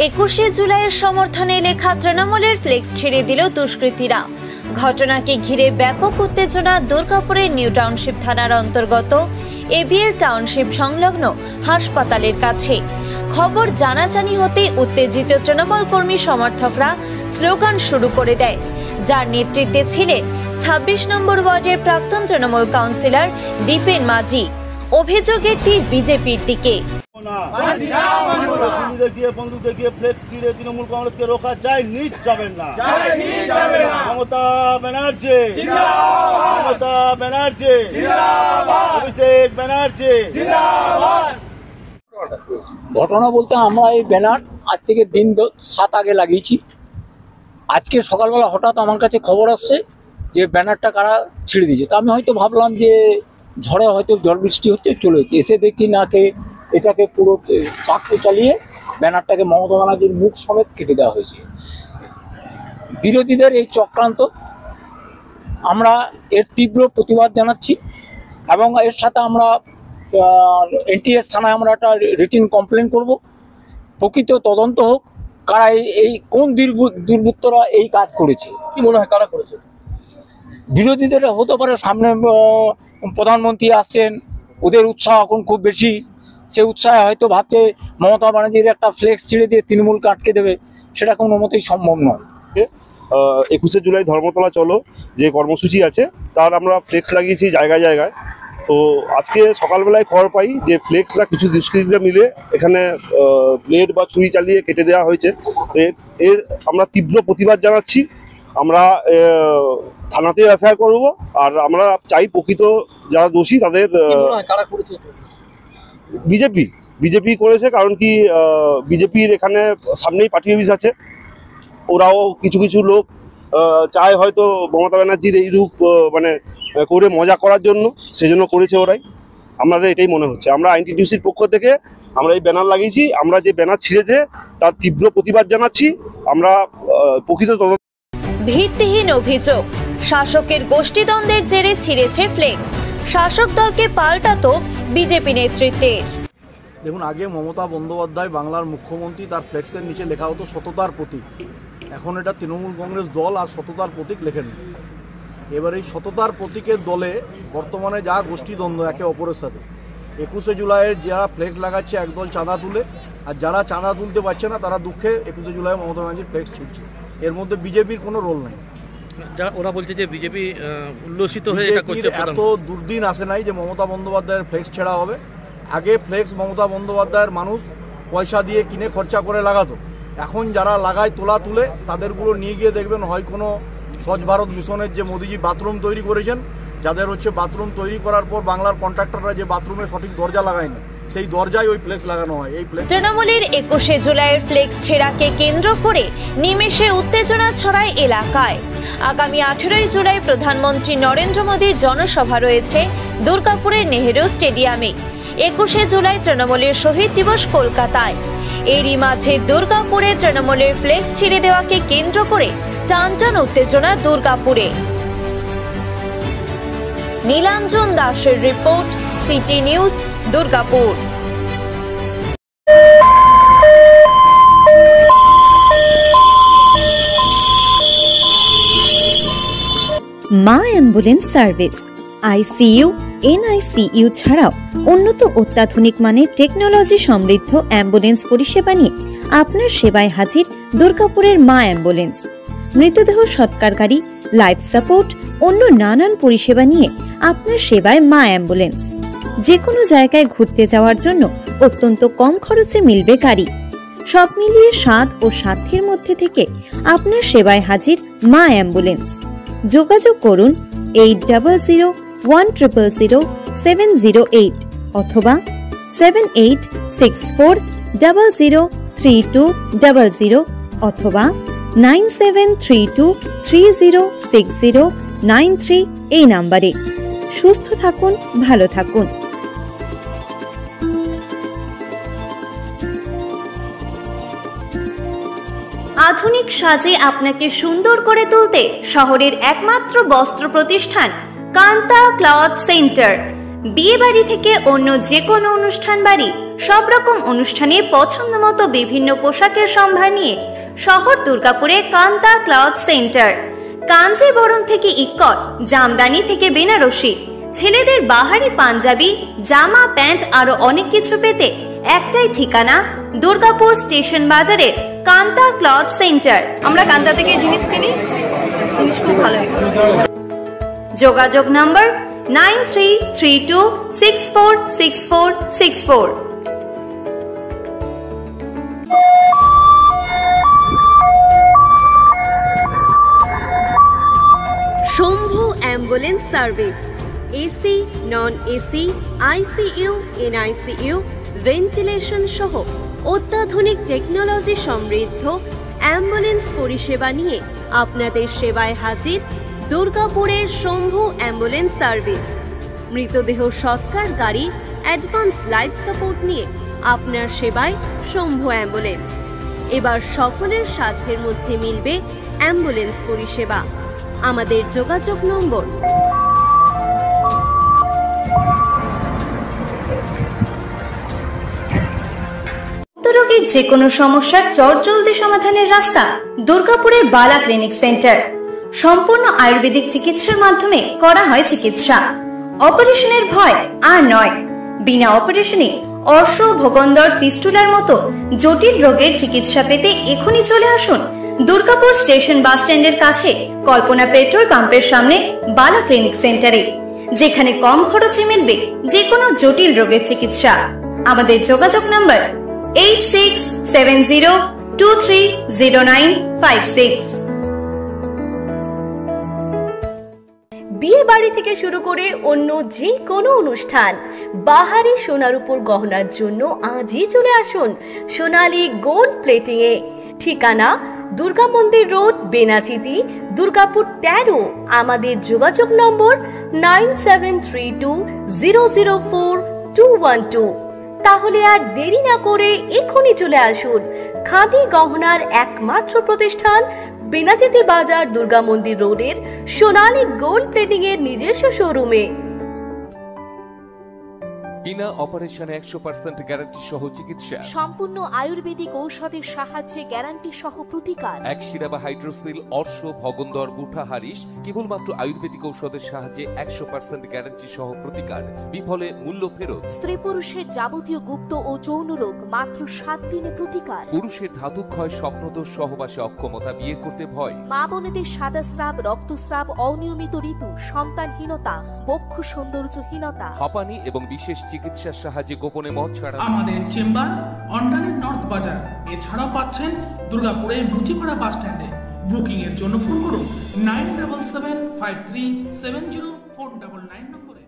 21শে জুলাইয়ের সমর্থনে লেখা তৃণমূলের ফ্লেক্স ছিঁড়ে দিল দুষ্কৃতীরা। ঘটনাকে ঘিরে ব্যাপক উত্তেজনা দুর্গাপুরের নিউ টাউনশিপ থানার অন্তর্গত এবিএল টাউনশিপ সংলগ্ন হাসপাতালের কাছে। খবর জানাজানি হতে উত্তেজিত তৃণমূল কর্মী সমর্থকরা স্লোগান শুরু করে দেয়, যার নেতৃত্বে ছিলেন ২৬ নম্বর ওয়ার্ডের প্রাক্তন তৃণমূল কাউন্সিলর দীপেন মাঝি। অভিযোগ একটি বিজেপির দিকে। বন্দুক দেখিয়ে ফ্লেক্স ছিঁড়ে তৃণমূল কংগ্রেসকে রোকা যায়, নিচ যাবেন না। মমতা ব্যানার্জি, মমতা ব্যানার্জি, অভিষেক ব্যানার্জি। ঘটনা বলতে আমরা এই ব্যানার আজ থেকে দিন 7 আগে লাগিয়েছি। আজকে সকালবেলা হঠাৎ আমার কাছে খবর আসছে যে ব্যানারটা কারা ছিঁড়ে দিয়েছে। তা আমি হয়তো ভাবলাম যে ঝড়ে হয়তো ঝড় বৃষ্টি হচ্ছে, চলেছে। এসে দেখছি নাকে এটাকে পুরো চাকু চালিয়ে ব্যানারটাকে মমতা ব্যানার্জির মুখ সমেত কেটে দেওয়া হয়েছে। বিরোধীদের এই চক্রান্ত, আমরা এর তীব্র প্রতিবাদ জানাচ্ছি এবং এর সাথে আমরা এনটিএস থানায় আমরা একটা রিটিন কমপ্লেন করব। প্রকৃত তদন্ত হোক, কারা এই কোন দুর্বৃত্তরা এই কাজ করেছে। কি মনে হয় কারা করেছে? বিরোধীদের হতে পারে, সামনে প্রধানমন্ত্রী আসছেন, ওদের উৎসাহ এখন খুব বেশি। সে উৎসাহে হয়তো ভাবছে মমতা ব্যানার্জির একটা ফ্লেক্স ছিঁড়ে দিয়ে তৃণমূলকে আটকে দেবে, সেটা কোনো মতেই সম্ভব নয়। 21শে জুলাই ধর্মতলা চলো যে কর্মসূচি আছে, তার আমরা ফ্লেক্স লাগিয়েছি জায়গায় জায়গায়। তো আজকে সকালবেলায় খবর পাই যে ফ্লেক্সরা কিছু দুষ্কৃতীরা মিলে এখানে ব্লেড বা ছুরি চালিয়ে কেটে দেওয়া হয়েছে। এর আমরা তীব্র প্রতিবাদ জানাচ্ছি। আমরা থানাতে এফআইআর করব, আর আমরা চাই প্রকৃত যারা দোষী তাদের। বিজেপি করেছে, কারণ কি বিজেপির এখানে সামনেই পার্টি অফিস আছে। ওরাও কিছু কিছু লোক চায় হয়তো মমতা ব্যানার্জির এই রূপ মানে করে মজা করার জন্য, সেজন্য করেছে ওরাই। আমাদের এটাই মনে হচ্ছে। আমরা আইনটিটিউসির পক্ষ থেকে আমরা এই ব্যানার লাগিয়েছি। আমরা যে ব্যানার ছিঁড়েছে তার তীব্র প্রতিবাদ জানাচ্ছি। আমরা প্রকৃত ভিত্তিহীন অভিযোগ, শাসকের গোষ্ঠীদ্বন্দ্বের জেরে ছিঁড়েছে ফ্লেক্স। শাসক দলকে পাল্টাতো বিজেপি নেতৃত্বের। দেখুন, আগে মমতা বন্দ্যোপাধ্যায় বাংলার মুখ্যমন্ত্রী, তার ফ্লেক্সের নিচে লেখা হতো সততার প্রতীক। এখন এটা তৃণমূল কংগ্রেস দল আর সততার প্রতীক লেখেন। এবার এই সততার প্রতীকের দলে বর্তমানে যা গোষ্ঠীদ্বন্দ্ব একে অপরের সাথে, 21শে জুলাইয়ের যারা ফ্লেক্স লাগাচ্ছে একদল চাঁদা তুলে, আর যারা চাঁদা তুলতে পারছে না তারা দুঃখে 21শে জুলাই মমতা ব্যানার্জির ফ্লেক্স ছিঁড়ছে। এর মধ্যে বিজেপির কোনো রোল নেই। যারা ওরা বলছে যে বিজেপি উল্লসিত হয়ে এটা করছে। এত দুর্দিন আসে নাই যে মমতা বন্দ্যোপাধ্যায়ের ফ্লেক্স ছেড়া হবে। আগে ফ্লেক্স মমতা বন্দ্যোপাধ্যায়ের মানুষ পয়সা দিয়ে কিনে খরচা করে লাগাতো। এখন যারা লাগায় তোলা তুলে, তাদেরগুলো নিয়ে গিয়ে দেখবেন হয় কোনো স্বচ্ছ ভারত মিশনের যে মোদিজি বাথরুম তৈরি করেছেন, যাদের হচ্ছে বাথরুম তৈরি করার পর বাংলার কন্ট্রাক্টররা যে বাথরুমে সঠিক দরজা লাগায়নি, সেই দরজায় ওই ফ্লেক্স লাগানো হয়। এই ফ্লেক্স তৃণমূলের 21শে জুলাইয়ের ফ্লেক্স ছেঁড়াকে কেন্দ্র করে নিমেষে উত্তেজনা ছড়ায় এলাকায়। আগামী 18ই জুলাই প্রধানমন্ত্রী নরেন্দ্র মোদীর জনসভা রয়েছে দুর্গাপুরের নেহেরু স্টেডিয়ামে। 21শে জুলাই তৃণমূলের শহীদ দিবস কলকাতায়। এরই মাঝে দুর্গাপুরে তৃণমূলের ফ্লেক্স ছিঁড়ে দেওয়াকে কেন্দ্র করে টানটান উত্তেজনা দুর্গাপুরে। নীলাঞ্জন দাসের রিপোর্ট, সিটি নিউজ, দুর্গাপুর। মা অ্যাম্বুলেন্স সার্ভিস আইসিইউ, এনআইসিইউ ছাড়াও উন্নত অত্যাধুনিক মানের টেকনোলজি সমৃদ্ধ অ্যাম্বুলেন্স পরিষেবা নিয়ে আপনার সেবায় হাজির দুর্গাপুরের মা অ্যাম্বুলেন্স। মৃতদেহ সৎকারকারী, লাইফ সাপোর্ট, অন্য নানান পরিষেবা নিয়ে আপনার সেবায় মা অ্যাম্বুলেন্স। যে কোনো জায়গায় ঘুরতে যাওয়ার জন্য অত্যন্ত কম খরচে মিলবে গাড়ি। সব মিলিয়ে স্বাদ ও সাধ্যের মধ্যে থেকে আপনার সেবায় হাজির মা অ্যাম্বুলেন্স। যোগাযোগ করুন 8001000708 অথবা 7864003200 অথবা 9732306093 এই নাম্বারে। সুস্থ থাকুন, ভালো থাকুন। আধুনিক সাজে আপনাকে সুন্দর করে তুলতে শহরের একমাত্র বস্ত্র প্রতিষ্ঠান কান্তা ক্লথ সেন্টার। বিয়ে বাড়ি থেকে অন্য যে কোনো অনুষ্ঠান বাড়ি, সব রকম অনুষ্ঠানে পছন্দ মতো বিভিন্ন পোশাকের সম্ভার নিয়ে শহর দুর্গাপুরে কান্তা ক্লথ সেন্টার। কাঞ্জিবরম থেকে ইক্কত, জামদানি থেকে বেনারসি, ছেলেদের বাহারি পাঞ্জাবি, জামা প্যান্ট আরো অনেক কিছু পেতে একটাই ঠিকানা, দুর্গাপুর স্টেশন বাজারের কান্তা ক্লথ সেন্টার। আমরা কান্তা থেকে জিনিস কিনি, জিনিস খুব ভালো। যোগাযোগ নম্বর 9332646464। Shambhu ambulance service, AC, non AC, ICU, NICU, ventilation সহ অত্যাধুনিক টেকনোলজি সমৃদ্ধ অ্যাম্বুলেন্স পরিষেবা নিয়ে আপনাদের সেবায় হাজির দুর্গাপুরের শম্ভু অ্যাম্বুলেন্স সার্ভিস। মৃতদেহ সৎকার গাড়ি, অ্যাডভান্স লাইফ সাপোর্ট নিয়ে আপনার সেবায় শম্ভু অ্যাম্বুলেন্স। এবার সকলের সাধ্যের মধ্যে মিলবে অ্যাম্বুলেন্স পরিষেবা। আমাদের যোগাযোগ নম্বর রোগীর যে কোনো সমস্যার চটজলদি সমাধানের রাস্তা দুর্গাপুরের বালা ক্লিনিক সেন্টার। সম্পূর্ণ আয়ুর্বেদিক চিকিৎসার মাধ্যমে করা হয় চিকিৎসা। অপারেশনের ভয় আর নয়। বিনা অপারেশনে অর্শ, ভোগন্দর, ফিস্টুলার মতো জটিল রোগের চিকিৎসা পেতে এখনই চলে আসুন দুর্গাপুর স্টেশন বাস স্ট্যান্ডের কাছে কল্পনা পেট্রোল পাম্পের সামনে বালা ক্লিনিক সেন্টারে, যেখানে কম খরচে মিলবে যে কোনো জটিল রোগের চিকিৎসা। আমাদের যোগাযোগ নম্বর 8670230956। বিয়ে বাড়ি থেকে শুরু করে অন্য যে কোনো অনুষ্ঠান, বাহারি সোনার উপর গহনার জন্য আজই চলে আসুন সোনালী গোল্ড প্লেটিং এ। ঠিকানা দুর্গা মন্দির রোড, বেনাচিতি, দুর্গাপুর 13। আমাদের যোগাযোগ নম্বর 9732004212। তাহলে আর দেরি না করে এখনই চলে আসুন খাদি গহনার একমাত্র প্রতিষ্ঠান বেনাচিতি বাজার, দুর্গা মন্দির রোডের সোনালী গোল্ড প্লেটিং এর নিজস্ব শোরুমে। বিনা অপারেশনে 100% গ্যারান্টি সহ চিকিৎসা, সম্পূর্ণ আয়ুর্বেদিক ঔষধের সাহায্যে গ্যারান্টি সহ প্রতিকার। একশিরা বা হাইড্রোসিল, অর্শ, ভগন্দর, বুঠা, হারিস কেবলমাত্র আয়ুর্বেদিক ঔষধের সাহায্যে 100% গ্যারান্টি সহ প্রতিকার, বিফলে মূল্য ফেরত। স্ত্রী পুরুষের যাবতীয় গুপ্ত ও যৌন রোগ মাত্র 7 দিনে প্রতিকার। পুরুষের ধাতুক্ষয়, স্বপ্নদোষ, সহবাসে অক্ষমতা, বিয়ে করতে ভয়। মা বোনেদের সাদাস্রাব, রক্তস্রাব, অনিয়মিত ঋতু, সন্তানহীনতা, বক্ষ সৌন্দর্যহীনতা, হাঁপানি এবং বিশেষ চিকিৎসার সাহায্যে গোপনে মদ ছাড়া। আমাদের চেম্বার অন্ডালের নর্থ বাজার। এছাড়াও পাচ্ছেন দুর্গাপুরে মুচিপাড়া বাস স্ট্যান্ডে। বুকিং এর জন্য ফোন করুন 9775370499 নম্বরে।